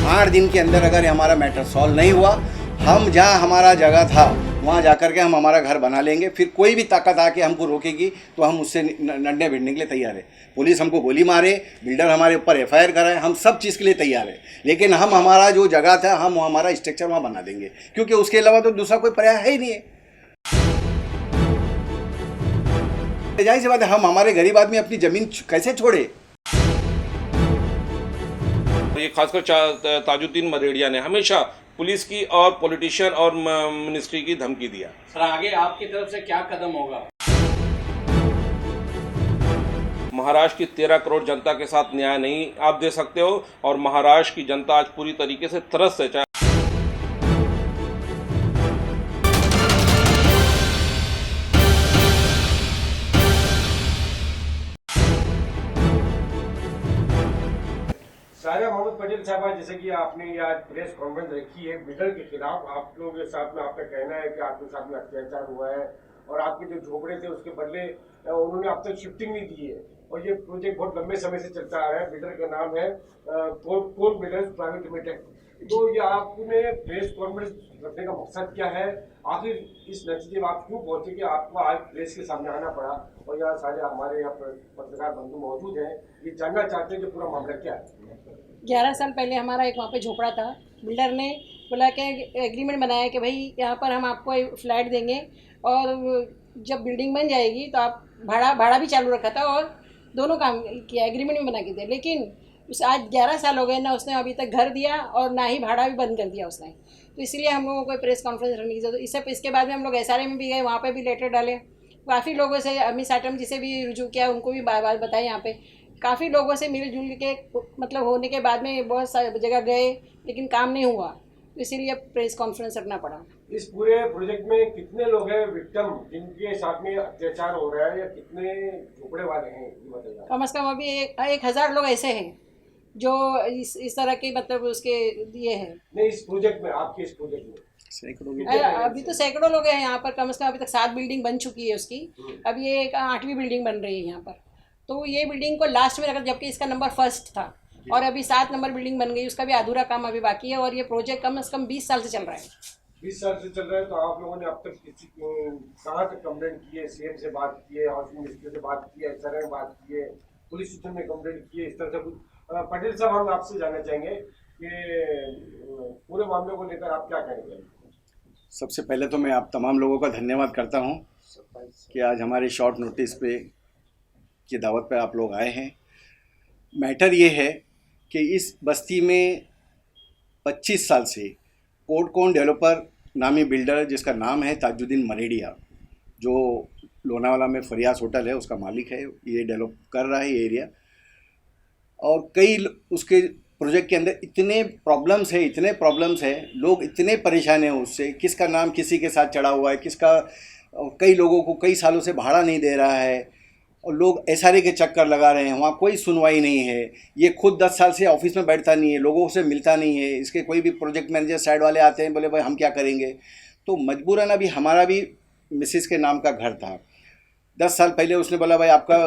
8 दिन के अंदर अगर हमारा मैटर सॉल्व नहीं हुआ, हम जहाँ हमारा जगह था वहाँ जाकर के हम हमारा घर बना लेंगे। फिर कोई भी ताकत आके हमको रोकेगी तो हम उससे लड़ने भिड़ने के लिए तैयार है। पुलिस हमको गोली मारे, बिल्डर हमारे ऊपर FIR कराए, हम सब चीज़ के लिए तैयार है। लेकिन हम हमारा जो जगह था, हम हमारा स्ट्रक्चर वहाँ बना देंगे, क्योंकि उसके अलावा तो दूसरा कोई पर्याय है ही नहीं है। जाहिर सी बात है, हम हमारे गरीब आदमी अपनी ज़मीन कैसे छोड़े। ये खासकर ताजुद्दीन मरेड़िया ने हमेशा पुलिस की और पॉलिटिशियन और मिनिस्ट्री की धमकी दिया। सर, आगे आपकी तरफ से क्या कदम होगा? महाराष्ट्र की 13 करोड़ जनता के साथ न्याय नहीं आप दे सकते हो, और महाराष्ट्र की जनता आज पूरी तरीके से त्रस्त है। सारा मोहम्मद पटेल साहब, जैसे कि आपने ये आज प्रेस कॉन्फ्रेंस रखी है बिल्डर के खिलाफ, आप लोगों के साथ में आपका कहना है कि आपके साथ में अत्याचार हुआ है और आपके जो झोपड़े थे उसके बदले उन्होंने अब तक शिफ्टिंग नहीं दी है, और ये प्रोजेक्ट बहुत लंबे समय से चलता आ रहा है। बिल्डर का नाम है कोल बिल्डर्स प्राइवेट लिमिटेड। तो ये आपने प्रेस कॉन्फ्रेंस रखने का मकसद क्या है? आखिर इस नतीजे में आप क्यों पहुंचे कि आपको आज प्रेस के सामने आना पड़ा? और यहाँ सारे हमारे यहाँ पत्रकार बंधु मौजूद हैं, ये जानना चाहते हैं कि पूरा मामला क्या है। 11 साल पहले हमारा एक वहाँ पे झोपड़ा था। बिल्डर ने बोला कि एग्रीमेंट बनाया कि भाई यहाँ पर हम आपको फ्लैट देंगे और जब बिल्डिंग बन जाएगी तो आप भाड़ा भी चालू रखा था और दोनों काम किया, एग्रीमेंट में बना के दिया। लेकिन उस आज 11 साल हो गए ना, उसने अभी तक घर दिया और ना ही भाड़ा भी बंद कर दिया उसने। तो इसलिए हम लोगों को प्रेस कॉन्फ्रेंस रखने की जरूरत। इसके बाद में हम लोग SRA में भी गए, वहाँ पर भी लेटर डाले। काफ़ी लोगों से, अमित साटम जी से भी रुजू किया, उनको भी बात बताई। यहाँ पे काफ़ी लोगों से मिलजुल के मतलब होने के बाद में बहुत सारी जगह गए, लेकिन काम नहीं हुआ। तो इसीलिए प्रेस कॉन्फ्रेंस रखना पड़ा। इस पूरे प्रोजेक्ट में कितने लोग हैं विक्टिम जिनके साथ में अत्याचार हो रहा है, या कितने झोपड़े वाले हैं, ये बताइए। कम से कम अभी 1000 लोग ऐसे हैं जो इस तरह के मतलब उसके ये हैं। नहीं, इस प्रोजेक्ट में, आपके इस प्रोजेक्ट में अभी तो सैकड़ों लोग हैं यहाँ पर। कम से कम अभी तक 7 बिल्डिंग बन चुकी है उसकी। अब ये 8वीं बिल्डिंग बन रही है यहाँ पर। तो ये बिल्डिंग को लास्ट में रखा, जबकि इसका नंबर फर्स्ट था, और अभी 7 नंबर बिल्डिंग बन गई, उसका भी अधूरा काम अभी बाकी है। और ये प्रोजेक्ट कम से कम 20 साल से चल रहा है। 20 साल से चल रहा है। तो आप लोगों ने अब तक कहाँ तक कंप्लेंट की है? CM से बात की है, हाउसिंग मिनिस्टर से बात की है, SRA में बात की है, पुलिस स्टेशन में कंप्लेंट की है, इस तरह से कुछ? पटेल साहब, हम आपसे जानना चाहेंगे कि पूरे मामले को लेकर आप क्या कहेंगे? सबसे पहले तो मैं आप तमाम लोगों का धन्यवाद करता हूं कि आज हमारे शॉर्ट नोटिस पे की दावत पे आप लोग आए हैं। मैटर ये है कि इस बस्ती में 25 साल से कोडकोन डेवलपर नामी बिल्डर, जिसका नाम है ताजुद्दीन मरेड़िया, जो लोनावाला में फरियास होटल है उसका मालिक है, ये डेवलप कर रहा है ये एरिया। और कई उसके प्रोजेक्ट के अंदर इतने प्रॉब्लम्स है, लोग इतने परेशान हैं उससे। किसका नाम किसी के साथ चढ़ा हुआ है, कई लोगों को कई सालों से भाड़ा नहीं दे रहा है, और लोग SRA के चक्कर लगा रहे हैं, वहाँ कोई सुनवाई नहीं है। ये खुद 10 साल से ऑफिस में बैठता नहीं है, लोगों से मिलता नहीं है। इसके कोई भी प्रोजेक्ट मैनेजर साइड वाले आते हैं, बोले भाई हम क्या करेंगे। तो मजबूरन अभी हमारा भी मिसिस के नाम का घर था। 10 साल पहले उसने बोला भाई आपका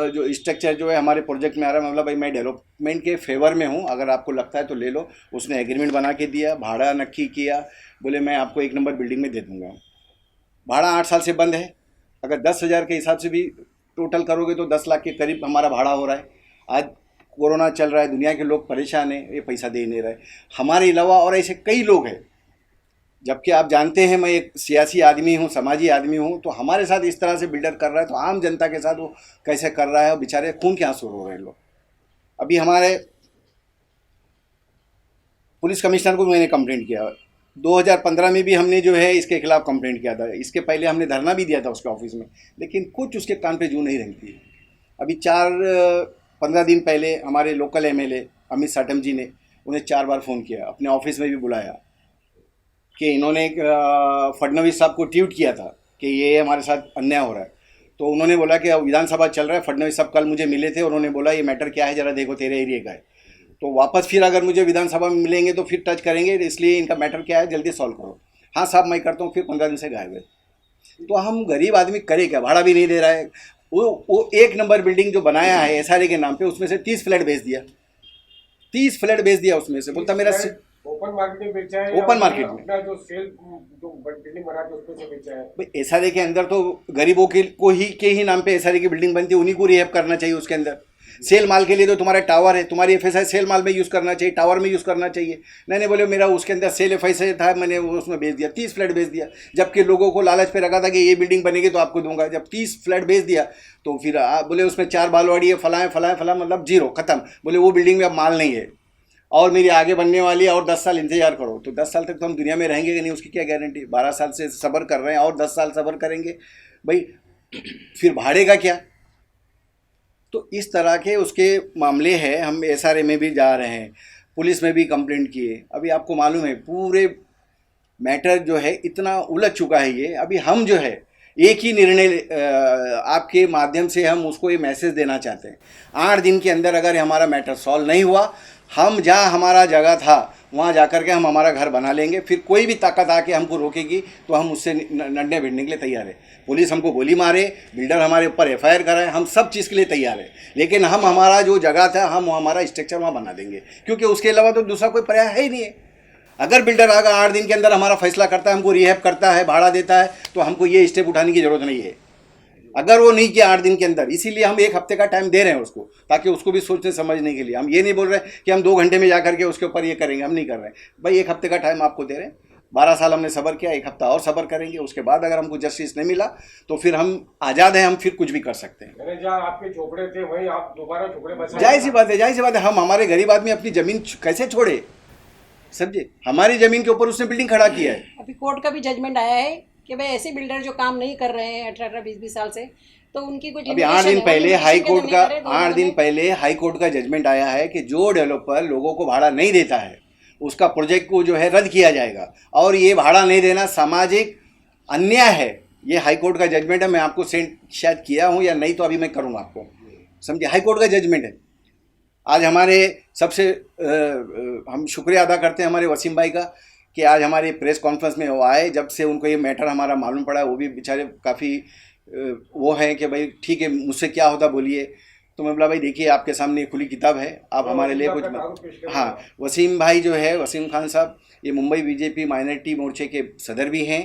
जो स्ट्रक्चर जो है हमारे प्रोजेक्ट में आ रहा है। मैं बोला भाई मैं डेवलपमेंट के फेवर में हूँ, अगर आपको लगता है तो ले लो। उसने एग्रीमेंट बना के दिया, भाड़ा नक्की किया, बोले मैं आपको 1 नंबर बिल्डिंग में दे दूँगा। भाड़ा 8 साल से बंद है। अगर 10,000 के हिसाब से भी टोटल करोगे तो 10 लाख के करीब हमारा भाड़ा हो रहा है। आज कोरोना चल रहा है, दुनिया के लोग परेशान हैं, ये पैसा दे नहीं रहे। हमारे अलावा और ऐसे कई लोग हैं, जबकि आप जानते हैं मैं एक सियासी आदमी हूँ, समाजी आदमी हूँ, तो हमारे साथ इस तरह से बिल्डर कर रहा है तो आम जनता के साथ वो कैसे कर रहा है। और बेचारे खून के आंसू रो रहे हैं लोग। अभी हमारे पुलिस कमिश्नर को मैंने कंप्लेंट किया, 2015 में भी हमने जो है इसके खिलाफ कंप्लेंट किया था। इसके पहले हमने धरना भी दिया था उसके ऑफिस में, लेकिन कुछ उसके कान पे जू नहीं रेंगती है। अभी 4-15 दिन पहले हमारे लोकल MLA अमित साटम जी ने उन्हें 4 बार फ़ोन किया, अपने ऑफिस में भी बुलाया कि इन्होंने फडणवीस साहब को ट्वीट किया था कि ये हमारे साथ अन्याय हो रहा है। तो उन्होंने बोला कि विधानसभा चल रहा है, फडणवीस साहब कल मुझे मिले थे, उन्होंने बोला ये मैटर क्या है ज़रा देखो, तेरे एरिया का है। तो वापस फिर अगर मुझे विधानसभा में मिलेंगे तो फिर टच करेंगे, इसलिए इनका मैटर क्या है जल्दी सॉल्व करो। हाँ साहब मैं करता हूँ। फिर 15 दिन से गायब है। तो हम गरीब आदमी करे क्या, भाड़ा भी नहीं दे रहा है। वो 1 नंबर बिल्डिंग जो बनाया है SRA के नाम पे, उसमें से 30 फ्लैट बेच दिया। 30 फ्लैट बेच दिया उसमें से, बोलता मेरा ओपन मार्केट में बेचा है, ओपन मार्केट में अपना जो सेल जो बिल्डिंग बना के उसमें से बेचा है। भाई एसआरए के अंदर तो गरीबों के ही नाम पे एसआरए की बिल्डिंग बनती है, उन्हीं को रिहेब करना चाहिए उसके अंदर। सेल माल के लिए तो तुम्हारा टावर है, तुम्हारी एफएसआई सेल माल में यूज़ करना चाहिए, टावर में यूज़ करना चाहिए। नहीं बोले मेरा उसके अंदर सेल एफएसआई था, मैंने उसमें बेच दिया, 30 फ्लैट बेच दिया, जबकि लोगों को लालच पे रखा था कि ये बिल्डिंग बनेगी तो आपको दूंगा। जब 30 फ्लैट बेच दिया तो फिर बोले उसमें 4 बालवाड़ी है, फलां मतलब जीरो, खत्म। बोले वो बिल्डिंग में अब माल नहीं है और मेरी आगे बनने वाली है और 10 साल इंतजार करो। तो 10 साल तक तो हम दुनिया में रहेंगे कि नहीं, उसकी क्या गारंटी। 12 साल से सब्र कर रहे हैं और 10 साल सब्र करेंगे भाई, फिर भाड़े का क्या। तो इस तरह के उसके मामले हैं। हम एसआरए में भी जा रहे हैं, पुलिस में भी कंप्लेंट किए। अभी आपको मालूम है पूरे मैटर जो है इतना उलझ चुका है ये। अभी हम जो है एक ही निर्णय आपके माध्यम से हम उसको ये मैसेज देना चाहते हैं, 8 दिन के अंदर अगर हमारा मैटर सॉल्व नहीं हुआ, हम जहाँ हमारा जगह था वहाँ जाकर के हम हमारा घर बना लेंगे। फिर कोई भी ताकत आके हमको रोकेगी तो हम उससे नड्डे भिड़ने के लिए तैयार है। पुलिस हमको गोली मारे, बिल्डर हमारे ऊपर एफआईआर कराए, हम सब चीज़ के लिए तैयार है। लेकिन हम हमारा जो जगह था हम हमारा स्ट्रक्चर वहाँ बना देंगे, क्योंकि उसके अलावा तो दूसरा कोई पर्याय है ही नहीं है। अगर बिल्डर आकर 8 दिन के अंदर हमारा फैसला करता है, हमको रिहैब करता है, भाड़ा देता है, तो हमको ये स्टेप उठाने की ज़रूरत नहीं है। अगर वो नहीं किया 8 दिन के अंदर, इसीलिए हम 1 हफ्ते का टाइम दे रहे हैं उसको, ताकि उसको भी सोचने समझने के लिए। हम ये नहीं बोल रहे कि हम 2 घंटे में जा करके उसके ऊपर ये करेंगे, हम नहीं कर रहे हैं भाई। 1 हफ्ते का टाइम आपको दे रहे हैं। 12 साल हमने सब्र किया, 1 हफ्ता और सब्र करेंगे। उसके बाद अगर हमको जस्टिस नहीं मिला तो फिर हम आज़ाद हैं, हम फिर कुछ भी कर सकते हैं। जहाँ आपके झोपड़े थे वहीं आप दोबारा झोपड़े बसा, जाहिर सी बात है, जाहिर सी बात है। हम हमारे गरीब आदमी अपनी ज़मीन कैसे छोड़े, समझे। हमारी ज़मीन के ऊपर उसने बिल्डिंग खड़ा किया है। अभी कोर्ट का भी जजमेंट आया है कि भाई ऐसे बिल्डर जो काम नहीं कर रहे हैं 18-20 साल से, तो उनकी कुछ अभी 8 दिन पहले हाई कोर्ट का 8 दिन पहले हाई कोर्ट का जजमेंट आया है कि जो डेवलपर लोगों को भाड़ा नहीं देता है उसका प्रोजेक्ट को जो है रद्द किया जाएगा। और ये भाड़ा नहीं देना सामाजिक अन्याय है। ये हाई कोर्ट का जजमेंट है। मैं आपको सेंड शायद किया हूँ या नहीं, तो अभी मैं करूँगा आपको, समझे। हाई कोर्ट का जजमेंट है। आज हमारे सबसे हम शुक्रिया अदा करते हैं हमारे वसीम भाई का कि आज हमारे प्रेस कॉन्फ्रेंस में वो आए। जब से उनको ये मैटर हमारा मालूम पड़ा, वो भी बेचारे काफ़ी वो हैं कि भाई ठीक है, मुझसे क्या होता बोलिए। तो मैं बोला भाई देखिए आपके सामने खुली किताब है, आप हमारे लिए कुछ। हाँ, वसीम भाई जो है, वसीम खान साहब, ये मुंबई बीजेपी माइनॉरिटी मोर्चे के सदर भी हैं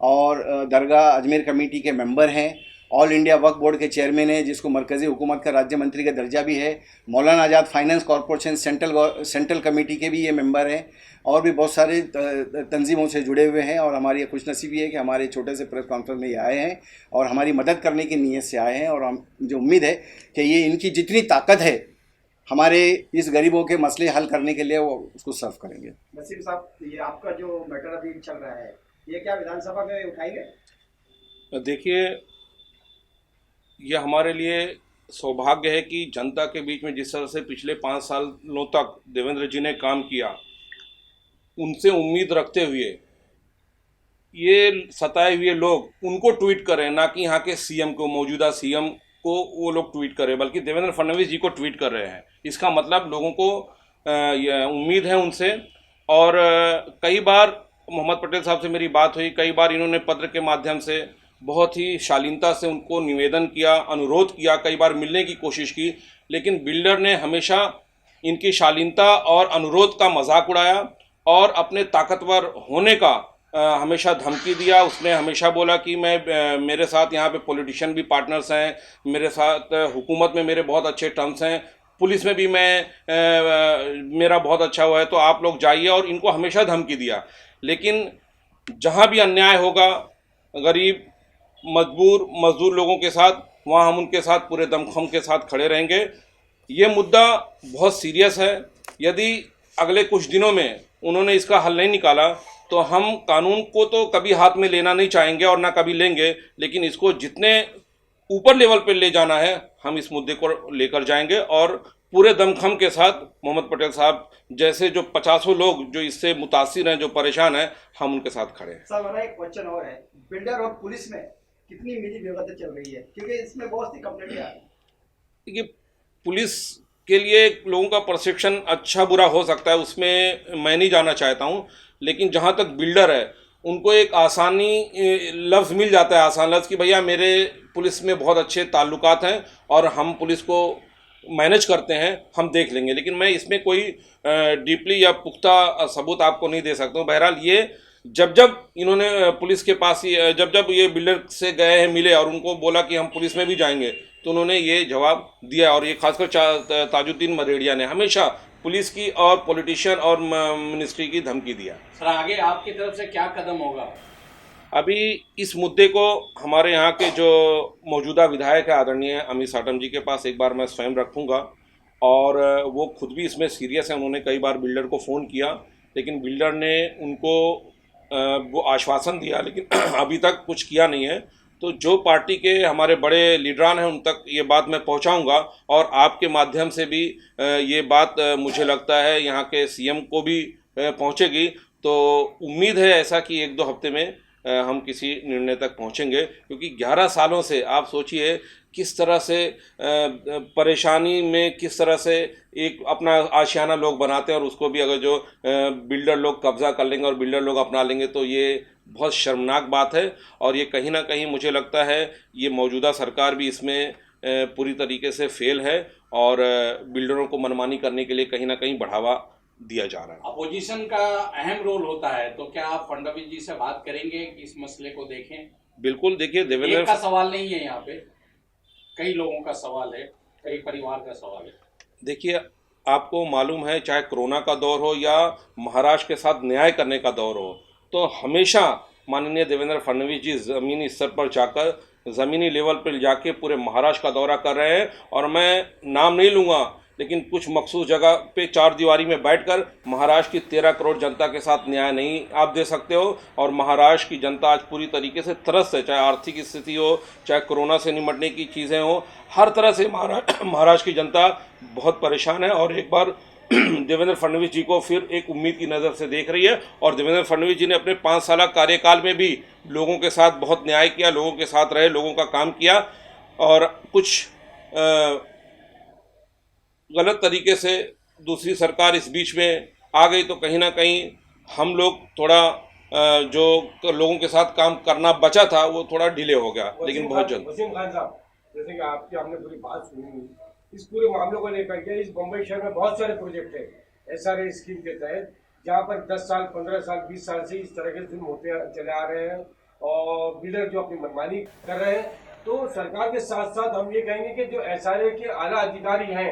और दरगाह अजमेर कमेटी के मेंबर हैं। ऑल इंडिया वक्फ बोर्ड के चेयरमैन है, जिसको मरकज़ी हुकूमत का राज्य मंत्री का दर्जा भी है। मौलाना आज़ाद फाइनेंस कॉरपोरेशन सेंट्रल कमेटी के भी ये मेंबर हैं और भी बहुत सारे तंजीमों से जुड़े हुए हैं। और हमारी खुशनसीबी है कि हमारे छोटे से प्रेस कॉन्फ्रेंस में ये आए हैं और हमारी मदद करने की नीयत से आए हैं। और हम मुझे उम्मीद है कि ये इनकी जितनी ताकत है हमारे इस गरीबों के मसले हल करने के लिए, वो उसको सर्व करेंगे। वसीम साहब, ये आपका जो मैटर अभी चल रहा है, ये क्या विधानसभा में उठाएंगे? देखिए, ये हमारे लिए सौभाग्य है कि जनता के बीच में जिस तरह से पिछले 5 सालों तक देवेंद्र जी ने काम किया, उनसे उम्मीद रखते हुए ये सताए हुए लोग उनको ट्वीट करें, ना कि यहाँ के सीएम को, मौजूदा सीएम को वो लोग ट्वीट करें, बल्कि देवेंद्र फडणवीस जी को ट्वीट कर रहे हैं। इसका मतलब लोगों को उम्मीद है उनसे। और कई बार मोहम्मद पटेल साहब से मेरी बात हुई, कई बार इन्होंने पत्र के माध्यम से बहुत ही शालीनता से उनको निवेदन किया, अनुरोध किया, कई बार मिलने की कोशिश की, लेकिन बिल्डर ने हमेशा इनकी शालीनता और अनुरोध का मजाक उड़ाया और अपने ताकतवर होने का हमेशा धमकी दिया। उसने हमेशा बोला कि मेरे साथ यहाँ पे पॉलिटिशियन भी पार्टनर्स हैं, मेरे साथ हुकूमत में मेरे बहुत अच्छे टर्म्स हैं, पुलिस में भी मेरा बहुत अच्छा हुआ है, तो आप लोग जाइए, और इनको हमेशा धमकी दिया। लेकिन जहाँ भी अन्याय होगा गरीब मजबूर मजदूर लोगों के साथ, वहाँ हम उनके साथ पूरे दमखम के साथ खड़े रहेंगे। ये मुद्दा बहुत सीरियस है। यदि अगले कुछ दिनों में उन्होंने इसका हल नहीं निकाला तो हम कानून को तो कभी हाथ में लेना नहीं चाहेंगे और ना कभी लेंगे, लेकिन इसको जितने ऊपर लेवल पर ले जाना है हम इस मुद्दे को लेकर जाएंगे और पूरे दमखम के साथ मोहम्मद पटेल साहब जैसे जो 50 लोग जो इससे मुतासिर हैं, जो परेशान हैं, हम उनके साथ खड़े हैं। सर, मेरा एक क्वेश्चन और है, बिल्डर और पुलिस में कितनी मिली भगत चल रही है, क्योंकि इसमें बहुत सी कंप्लेंट आ रही है। देखिए, पुलिस के लिए लोगों का परसेप्शन अच्छा बुरा हो सकता है, उसमें मैं नहीं जाना चाहता हूँ, लेकिन जहाँ तक बिल्डर है उनको एक आसानी लफ्ज़ मिल जाता है, आसान लफ्ज़ कि भैया मेरे पुलिस में बहुत अच्छे ताल्लुकात हैं और हम पुलिस को मैनेज करते हैं हम देख लेंगे, लेकिन मैं इसमें कोई डीपली या पुख्ता सबूत आपको नहीं दे सकता हूँ। बहरहाल ये जब जब इन्होंने पुलिस के पास ही जब जब ये बिल्डर से गए हैं मिले और उनको बोला कि हम पुलिस में भी जाएंगे, तो उन्होंने ये जवाब दिया। और ये खासकर ताजुद्दीन मरेड़िया ने हमेशा पुलिस की और पॉलिटिशियन और मिनिस्ट्री की धमकी दिया। सर आगे आपकी तरफ से क्या कदम होगा? अभी इस मुद्दे को हमारे यहाँ के जो मौजूदा विधायक है आदरणीय अमित साटम जी के पास एक बार मैं स्वयं रखूँगा, और वो खुद भी इसमें सीरियस है। उन्होंने कई बार बिल्डर को फ़ोन किया, लेकिन बिल्डर ने उनको वो आश्वासन दिया, लेकिन अभी तक कुछ किया नहीं है। तो जो पार्टी के हमारे बड़े लीडरान हैं उन तक ये बात मैं पहुंचाऊंगा, और आपके माध्यम से भी ये बात मुझे लगता है यहाँ के सीएम को भी पहुंचेगी। तो उम्मीद है ऐसा कि 1-2 हफ्ते में हम किसी निर्णय तक पहुंचेंगे, क्योंकि 11 सालों से आप सोचिए किस तरह से परेशानी में, किस तरह से एक अपना आशियाना लोग बनाते हैं, और उसको भी अगर जो बिल्डर लोग कब्जा कर लेंगे और बिल्डर लोग अपना लेंगे तो ये बहुत शर्मनाक बात है। और ये कहीं ना कहीं मुझे लगता है ये मौजूदा सरकार भी इसमें पूरी तरीके से फेल है, और बिल्डरों को मनमानी करने के लिए कहीं ना कहीं बढ़ावा दिया जा रहा है। अपोजिशन का अहम रोल होता है, तो क्या आप फडणवीस जी से बात करेंगे कि इस मसले को देखें? बिल्कुल, देखिए एक देवेंद्र का सवाल नहीं है, यहाँ पे कई लोगों का सवाल है, कई परिवार का सवाल है। देखिए आपको मालूम है, चाहे कोरोना का दौर हो या महाराष्ट्र के साथ न्याय करने का दौर हो, तो हमेशा माननीय देवेंद्र फडणवीस जी ज़मीनी स्तर पर जाकर, ज़मीनी लेवल पर जाके पूरे महाराष्ट्र का दौरा कर रहे हैं। और मैं नाम नहीं लूँगा, लेकिन कुछ मखसूस जगह पे 4 दीवारी में बैठकर महाराष्ट्र की 13 करोड़ जनता के साथ न्याय नहीं आप दे सकते हो। और महाराष्ट्र की जनता आज पूरी तरीके से त्रस्त है, चाहे आर्थिक स्थिति हो, चाहे कोरोना से निपटने की चीज़ें हो, हर तरह से महाराष्ट्र की जनता बहुत परेशान है। और एक बार देवेंद्र फडणवीस जी को फिर एक उम्मीद की नज़र से देख रही है। और देवेंद्र फडणवीस जी ने अपने 5 साल कार्यकाल में भी लोगों के साथ बहुत न्याय किया, लोगों के साथ रहे, लोगों का काम किया। और कुछ गलत तरीके से दूसरी सरकार इस बीच में आ गई, तो कहीं ना कहीं हम लोग थोड़ा जो लोगों के साथ काम करना बचा था वो थोड़ा डिले हो गया, लेकिन बहुत जल्द। वसीम खान साहब, जैसे कि आपकी हमने पूरी बात सुनी, इस पूरे मामले को लेकर के इस बम्बई शहर में बहुत सारे प्रोजेक्ट है SRA स्कीम के तहत, जहाँ पर 10 साल, 15 साल, 20 साल से इस तरह के जुल्म होते चले आ रहे हैं और बिल्डर जो अपनी मनमानी कर रहे हैं। तो सरकार के साथ साथ हम ये कहेंगे कि जो SRA के आला अधिकारी हैं,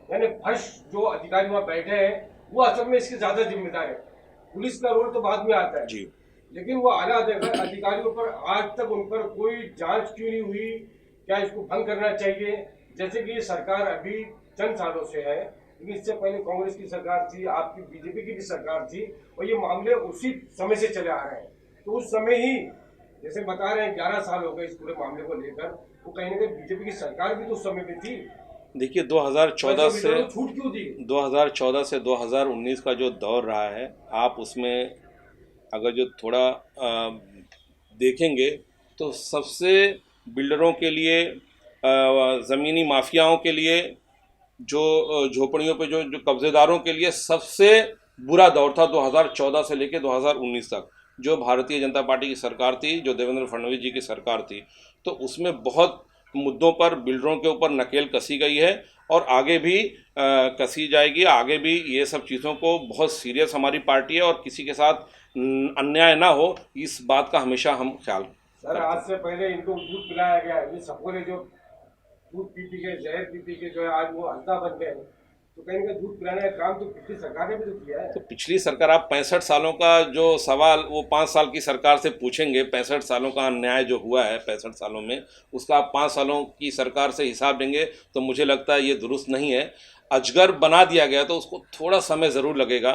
यानी फर्स्ट जो अधिकारी वहाँ बैठे हैं, वो असल में इसके ज्यादा जिम्मेदार है। पुलिस का रोल तो बाद में आता है जी, लेकिन वो आला अधिकारियों पर आज तक उन पर कोई जांच क्यों नहीं हुई? क्या इसको भंग करना चाहिए? जैसे कि ये सरकार अभी चंद सालों से है, लेकिन इससे पहले कांग्रेस की सरकार थी, आपकी बीजेपी की भी सरकार थी, और ये मामले उसी समय से चले आ रहे हैं। तो उस समय ही जैसे बता रहे हैं 11 साल हो गए इस पूरे मामले को लेकर, वो कहीं ना कहीं बीजेपी की सरकार भी तो उस समय में थी। देखिए 2014 से छूट क्यों दी? 2014 से 2019 का जो दौर रहा है, आप उसमें अगर जो थोड़ा देखेंगे तो सबसे बिल्डरों के लिए, ज़मीनी माफियाओं के लिए, जो झोपड़ियों पे जो कब्जेदारों के लिए सबसे बुरा दौर था 2014 से लेकर 2019 तक। जो भारतीय जनता पार्टी की सरकार थी, जो देवेंद्र फडणवीस जी की सरकार थी, तो उसमें बहुत मुद्दों पर बिल्डरों के ऊपर नकेल कसी गई है और आगे भी कसी जाएगी। आगे भी ये सब चीज़ों को बहुत सीरियस हमारी पार्टी है, और किसी के साथ अन्याय ना हो इस बात का हमेशा हम ख्याल। सर आज से पहले इनको दूध पिलाया गया, ये सबको ने जो दूध पी के, जहर पी के जो है आज वो हंसा बन गए, तो कहीं का दूध पिलाने का काम तो पिछली सरकार ने भी तो किया है। तो पिछली सरकार, आप 65 सालों का जो सवाल वो 5 साल की सरकार से पूछेंगे, 65 सालों का अन्याय जो हुआ है 65 सालों में, उसका आप 5 सालों की सरकार से हिसाब देंगे तो मुझे लगता है ये दुरुस्त नहीं है। अजगर बना दिया गया तो उसको थोड़ा समय ज़रूर लगेगा।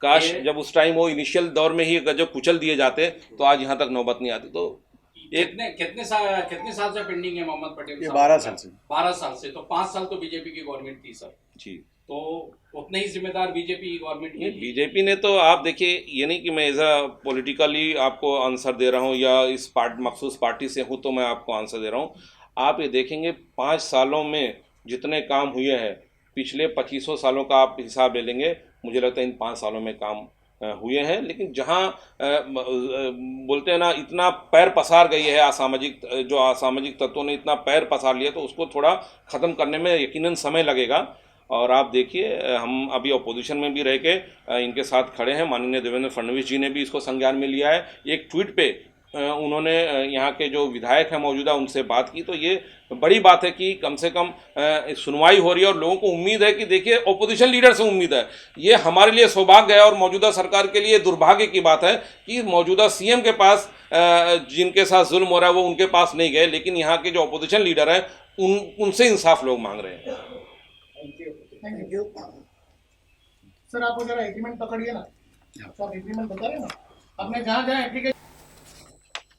काश जब उस टाइम वो इनिशियल दौर में ही अगर जो कुचल दिए जाते तो आज यहाँ तक नौबत नहीं आती। तो कितने साल से पेंडिंग है मोहम्मद पटेल? 12 साल से। 12 साल से। तो 5 साल तो बीजेपी की गवर्नमेंट थी सर जी, तो उतने ही जिम्मेदार बीजेपी की गवर्नमेंट की। बीजेपी ने तो, आप देखिए, ये नहीं कि मैं एज अ पॉलिटिकली आपको आंसर दे रहा हूँ या इस मखसूस पार्टी से हूँ तो मैं आपको आंसर दे रहा हूँ। आप ये देखेंगे 5 सालों में जितने काम हुए हैं, पिछले 2500 सालों का आप हिसाब ले लेंगे, मुझे लगता है इन 5 सालों में काम हुए हैं, लेकिन जहां बोलते हैं ना, इतना पैर पसार गई है असामाजिक तत्वों ने इतना पैर पसार लिया, तो उसको थोड़ा ख़त्म करने में यकीनन समय लगेगा। और आप देखिए, हम अभी अपोजिशन में भी रह के इनके साथ खड़े हैं। माननीय देवेंद्र फडणवीस जी ने भी इसको संज्ञान में लिया है। एक ट्वीट पे उन्होंने यहाँ के जो विधायक हैं मौजूदा, उनसे बात की, तो ये बड़ी बात है कि कम से कम सुनवाई हो रही है और लोगों को उम्मीद है कि देखिए, ओपोजिशन लीडर से उम्मीद है। ये हमारे लिए सौभाग्य है और मौजूदा सरकार के लिए दुर्भाग्य की बात है कि मौजूदा सीएम के पास जिनके साथ जुल्म हो रहा है वो उनके पास नहीं गए, लेकिन यहाँ के जो ओपोजिशन लीडर हैं उनसे इंसाफ लोग मांग रहे हैं। Thank you sir. आप जरा एग्रीमेंट पकड़िए ना, आप एग्रीमेंट बता रहे हैं ना, आपने जहाँ जहाँ एप्लीकेशन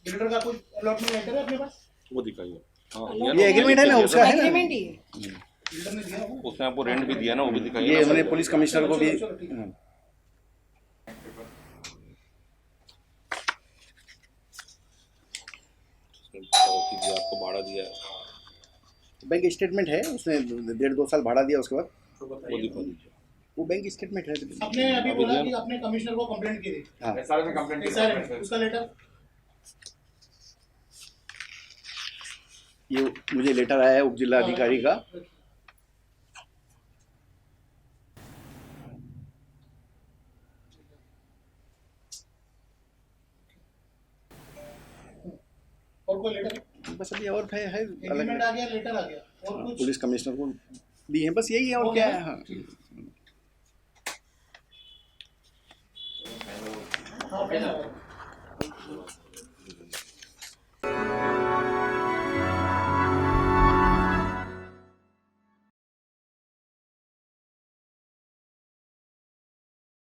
बिल्डर का कुछ अलॉटमेंट लेटर है अपने पास, वो दिखाइए। ये एग्रीमेंट है ना, उसका है ना, एग्रीमेंट ही है। बिल्डर ने दिया वो। उसने आपको रेंट भी दिया ना, वो भी दिखाइए। ये हमने पुलिस कमिश्नर को भी आपको भाड़ा दिया है, बैंक स्टेटमेंट है, उसने 1.5-2 साल भाड़ा दिया, उसके बाद वो दिखा दीजिए। वो बैंक स्टेटमेंट है। आपने अभी बोला कि आपने कमिश्नर को कंप्लेंट की थी, हाँ, SRA में कंप्लेंट SRA में, उसका लेटर ये मुझे लेटर आया है उप जिला अधिकारी का। और कोई लेटर, बस अभी और है अलग एग्रीमेंट आ गया, लेटर आ गया, और कुछ पुलिस कमिश्नर को दी है, बस यही है और क्या है। हाँ, हाँ,